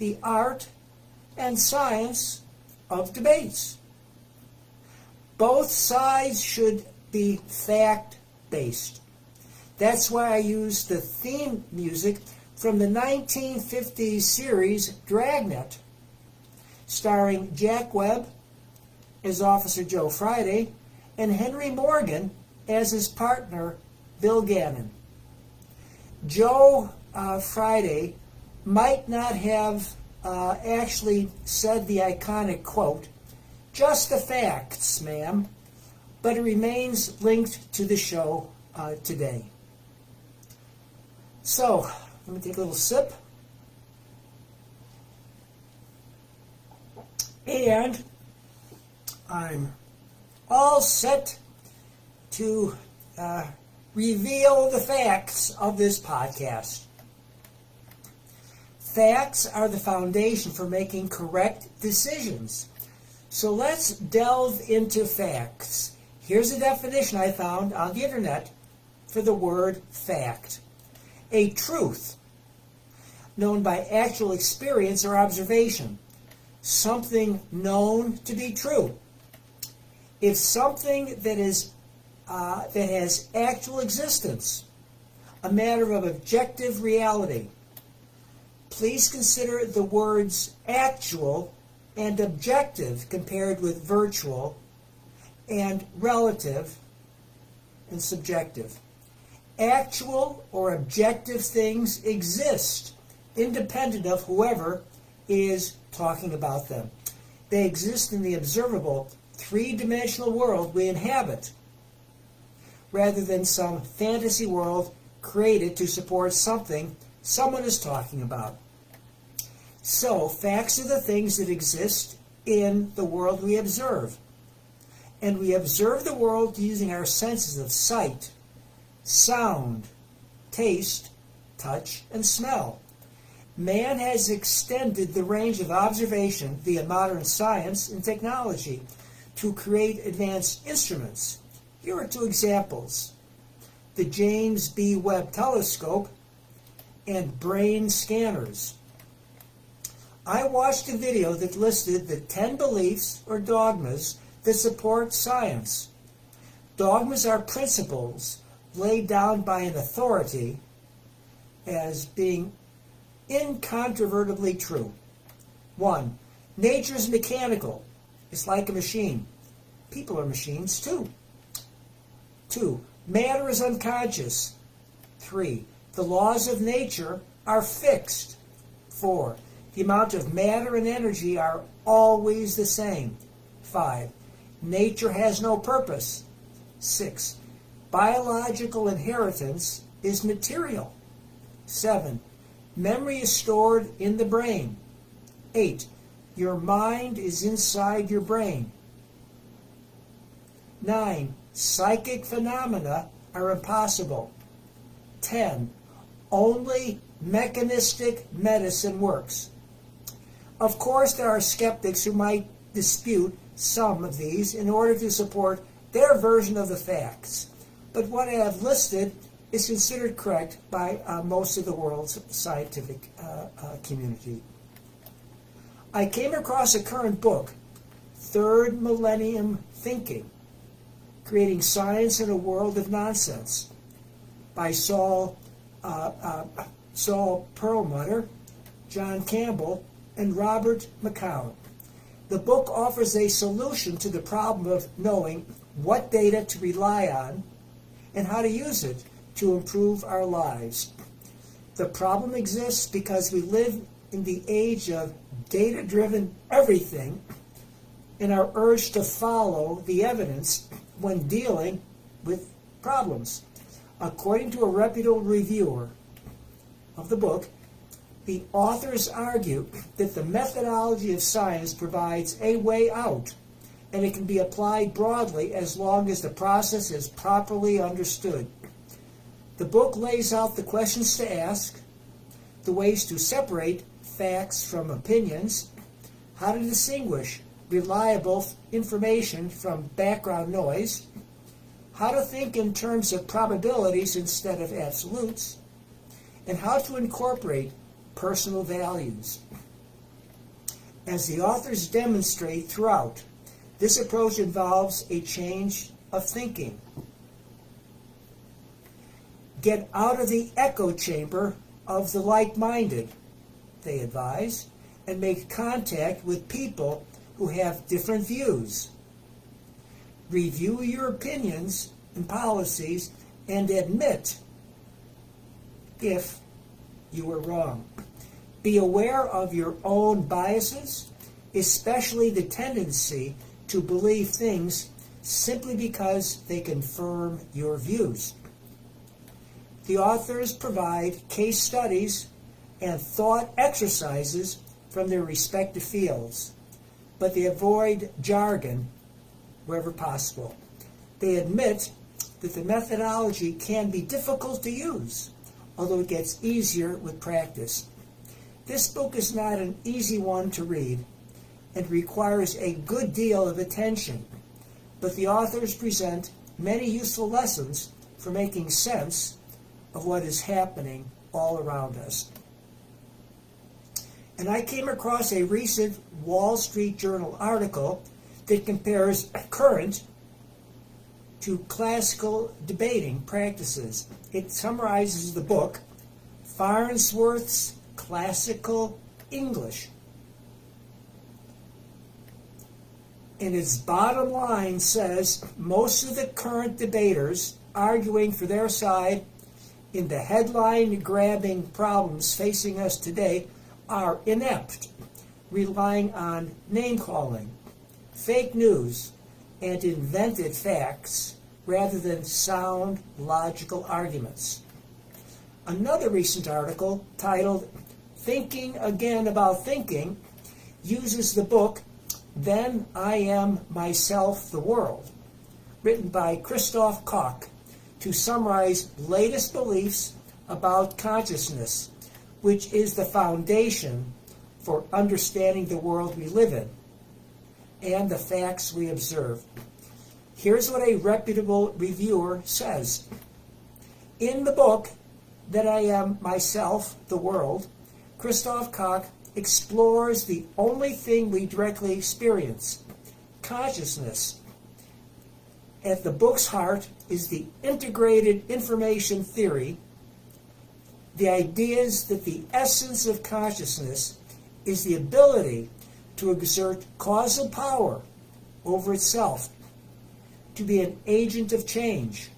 the art and science of debates. Both sides should be fact-based. That's why I use the theme music from the 1950s series Dragnet, starring Jack Webb as Officer Joe Friday and Henry Morgan as his partner, Bill Gannon. Joe Friday might not have actually said the iconic quote, "Just the facts, ma'am," but it remains linked to the show today. So, let me take a little sip. And I'm all set to reveal the facts of this podcast. Facts are the foundation for making correct decisions. So let's delve into facts. Here's a definition I found on the internet for the word fact. A truth known by actual experience or observation. Something known to be true. It's something that has actual existence, a matter of objective reality. Please consider the words actual and objective compared with virtual and relative and subjective. Actual or objective things exist independent of whoever is talking about them. They exist in the observable, three-dimensional world we inhabit, rather than some fantasy world created to support something someone is talking about. So, facts are the things that exist in the world we observe. And we observe the world using our senses of sight, sound, taste, touch, and smell. Man has extended the range of observation via modern science and technology to create advanced instruments. Here are two examples: the James B. Webb Telescope and brain scanners. I watched a video that listed the 10 beliefs or dogmas that support science. Dogmas are principles laid down by an authority as being incontrovertibly true. 1. Nature is mechanical. It's like a machine. People are machines too. 2. Matter is unconscious. 3. The laws of nature are fixed. 4. The amount of matter and energy are always the same. 5. Nature has no purpose. 6. Biological inheritance is material. 7. Memory is stored in the brain. 8. Your mind is inside your brain. 9. Psychic phenomena are impossible. 10. Only mechanistic medicine works. Of course, there are skeptics who might dispute some of these in order to support their version of the facts. But what I have listed is considered correct by most of the world's scientific community. I came across a current book, Third Millennium Thinking, Creating Science in a World of Nonsense, by Saul Perlmutter, John Campbell, and Robert McCown. The book offers a solution to the problem of knowing what data to rely on and how to use it to improve our lives. The problem exists because we live in the age of data-driven everything and our urge to follow the evidence when dealing with problems. According to a reputable reviewer of the book, the authors argue that the methodology of science provides a way out, and it can be applied broadly as long as the process is properly understood. The book lays out the questions to ask, the ways to separate facts from opinions, how to distinguish reliable information from background noise, how to think in terms of probabilities instead of absolutes, and how to incorporate personal values. As the authors demonstrate throughout, this approach involves a change of thinking. Get out of the echo chamber of the like-minded, they advise, and make contact with people who have different views. Review your opinions and policies and admit if you were wrong. Be aware of your own biases, especially the tendency to believe things simply because they confirm your views. The authors provide case studies and thought exercises from their respective fields, but they avoid jargon wherever possible. They admit that the methodology can be difficult to use, although it gets easier with practice. This book is not an easy one to read and requires a good deal of attention, but the authors present many useful lessons for making sense of what is happening all around us. And I came across a recent Wall Street Journal article that compares current to classical debating practices. It summarizes the book, Farnsworth's Classical English. And its bottom line says most of the current debaters arguing for their side in the headline-grabbing problems facing us today are inept, relying on name-calling, fake news, and invented facts rather than sound, logical arguments. Another recent article titled Thinking Again About Thinking uses the book Then I Am Myself the World, written by Christoph Koch, to summarize latest beliefs about consciousness, which is the foundation for understanding the world we live in and the facts we observe. Here's what a reputable reviewer says. In the book, That I Am Myself, the World, Christoph Koch explores the only thing we directly experience, consciousness. At the book's heart is the integrated information theory, the ideas that the essence of consciousness is the ability to exert causal power over itself, to be an agent of change.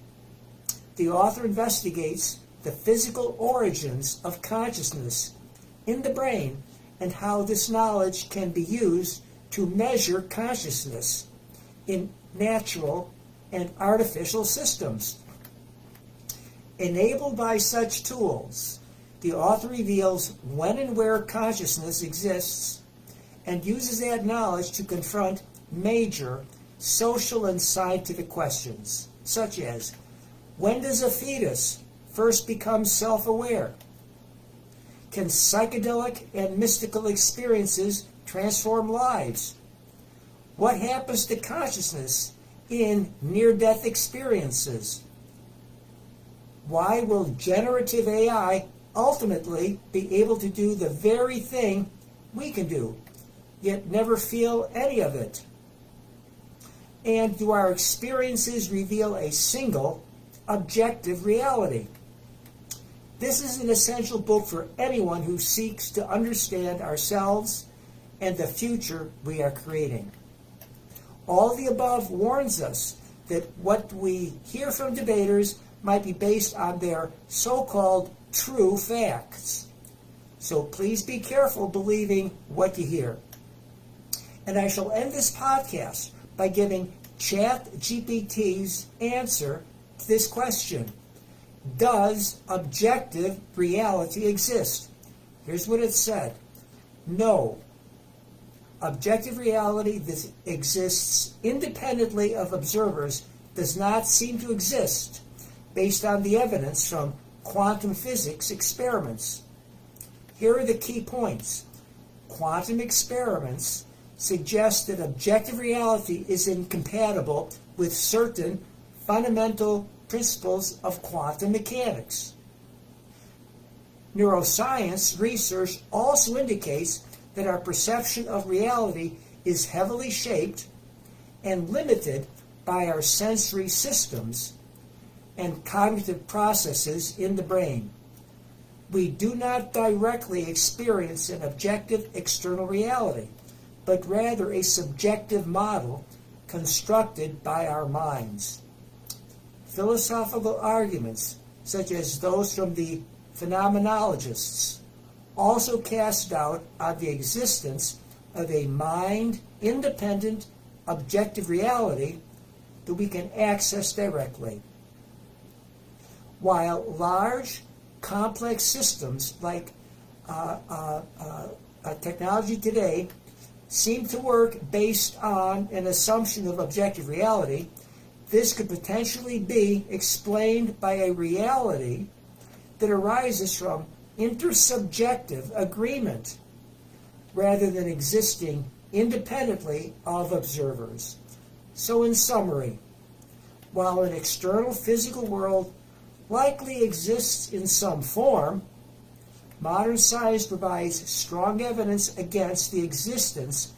The author investigates the physical origins of consciousness in the brain and how this knowledge can be used to measure consciousness in natural and artificial systems. Enabled by such tools, the author reveals when and where consciousness exists and uses that knowledge to confront major social and scientific questions, such as, when does a fetus first become self-aware? Can psychedelic and mystical experiences transform lives? What happens to consciousness in near-death experiences? Why will generative AI ultimately be able to do the very thing we can do, yet never feel any of it? And do our experiences reveal a single, objective reality? This is an essential book for anyone who seeks to understand ourselves and the future we are creating. All the above warns us that what we hear from debaters might be based on their so-called true facts. So please be careful believing what you hear. And I shall end this podcast by giving ChatGPT's answer to this question. Does objective reality exist? Here's what it said. No. Objective reality that exists independently of observers does not seem to exist based on the evidence from quantum physics experiments. Here are the key points. Quantum experiments suggest that objective reality is incompatible with certain fundamental principles of quantum mechanics. Neuroscience research also indicates that our perception of reality is heavily shaped and limited by our sensory systems and cognitive processes in the brain. We do not directly experience an objective external reality, but rather a subjective model constructed by our minds. Philosophical arguments, such as those from the phenomenologists, also cast doubt on the existence of a mind-independent, objective reality that we can access directly. While large, complex systems like technology today seem to work based on an assumption of objective reality, this could potentially be explained by a reality that arises from intersubjective agreement rather than existing independently of observers. So in summary, while an external physical world likely exists in some form, modern science provides strong evidence against the existence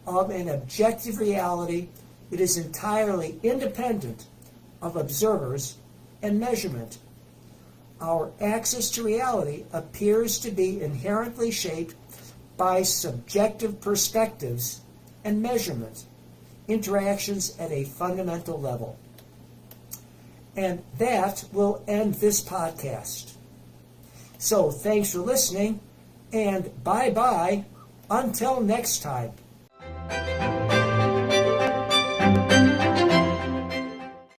of an objective reality that is entirely independent of observers and measurement. Our access to reality appears to be inherently shaped by subjective perspectives and measurement, interactions at a fundamental level. And that will end this podcast. So thanks for listening, and bye-bye until next time.